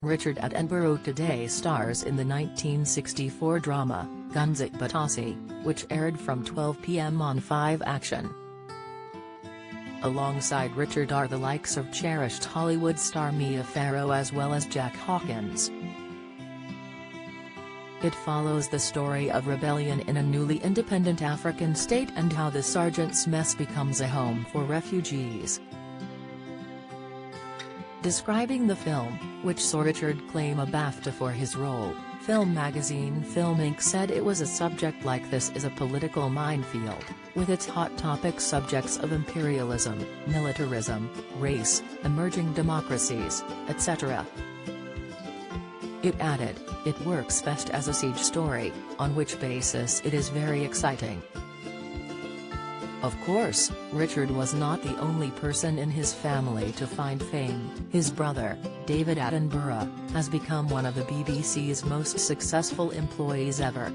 Richard Attenborough today stars in the 1964 drama, Guns at Battersea, which aired from 12 p.m. on 5 Action. Alongside Richard are the likes of cherished Hollywood star Mia Farrow as well as Jack Hawkins. It follows the story of rebellion in a newly independent African state and how the sergeant's mess becomes a home for refugees. Describing the film, which saw Richard claim a BAFTA for his role, film magazine Film Inc. said it was a subject like this is a political minefield, with its hot topic subjects of imperialism, militarism, race, emerging democracies, etc. It added, it works best as a siege story, on which basis it is very exciting. Of course, Richard was not the only person in his family to find fame. His brother, David Attenborough, has become one of the BBC's most successful employees ever.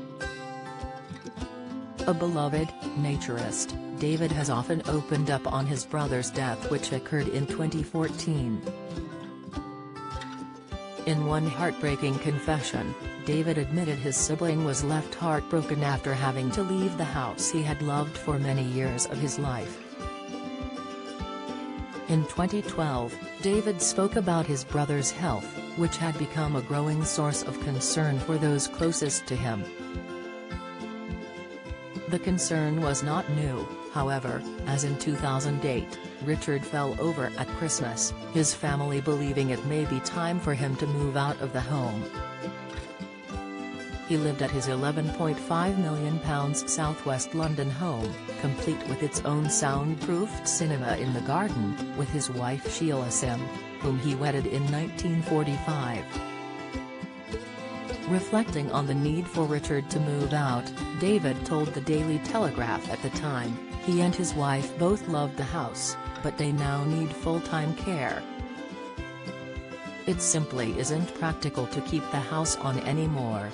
A beloved naturist, David has often opened up on his brother's death, which occurred in 2014. In one heartbreaking confession, David admitted his sibling was left heartbroken after having to leave the house he had loved for many years of his life. In 2012, David spoke about his brother's health, which had become a growing source of concern for those closest to him. The concern was not new, however, as in 2008, Richard fell over at Christmas, his family believing it may be time for him to move out of the home. He lived at his £11.5 million southwest London home, complete with its own soundproofed cinema in the garden, with his wife Sheila Sim, whom he wedded in 1945. Reflecting on the need for Richard to move out, David told the Daily Telegraph at the time, he and his wife both loved the house, but they now need full-time care. It simply isn't practical to keep the house on anymore.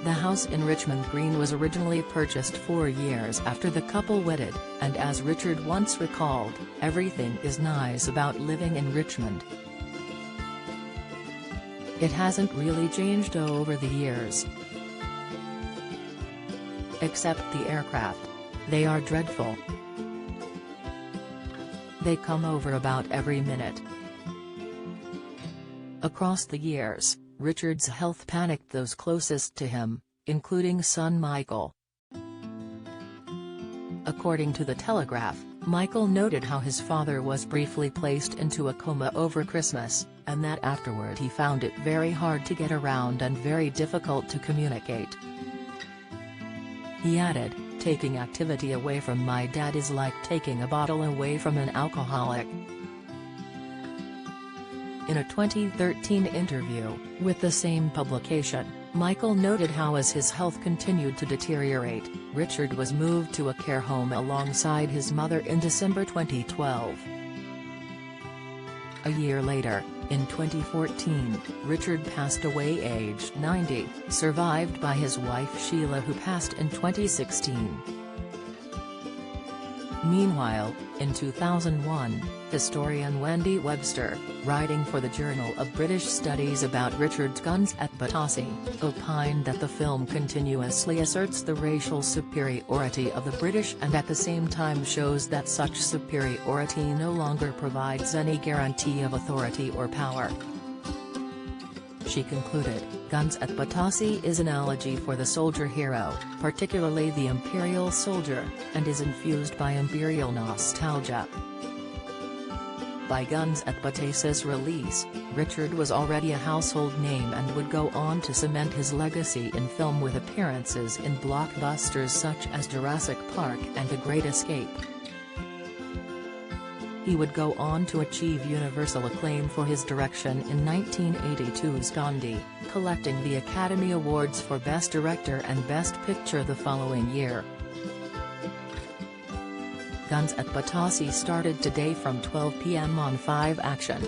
The house in Richmond Green was originally purchased 4 years after the couple wedded, and as Richard once recalled, everything is nice about living in Richmond. It hasn't really changed over the years. Except the aircraft. They are dreadful. They come over about every minute. Across the years, Richard's health panicked those closest to him, including son Michael. According to the Telegraph, Michael noted how his father was briefly placed into a coma over Christmas, and that afterward he found it very hard to get around and very difficult to communicate. He added, taking activity away from my dad is like taking a bottle away from an alcoholic. In a 2013 interview, with the same publication, Michael noted how as his health continued to deteriorate, Richard was moved to a care home alongside his mother in December 2012. A year later, in 2014, Richard passed away aged 90, survived by his wife Sheila, who passed in 2016. Meanwhile, in 2001, historian Wendy Webster, writing for the Journal of British Studies about Richard's Guns at Battersea, opined that the film continuously asserts the racial superiority of the British and at the same time shows that such superiority no longer provides any guarantee of authority or power. She concluded, Guns at Battersea is an elegy for the soldier hero, particularly the imperial soldier, and is infused by imperial nostalgia. By Guns at Battersea's release, Richard was already a household name and would go on to cement his legacy in film with appearances in blockbusters such as Jurassic Park and The Great Escape. He would go on to achieve universal acclaim for his direction in 1982's Gandhi, collecting the Academy Awards for Best Director and Best Picture the following year. Guns at Battersea started today from 12 p.m. on 5 Action.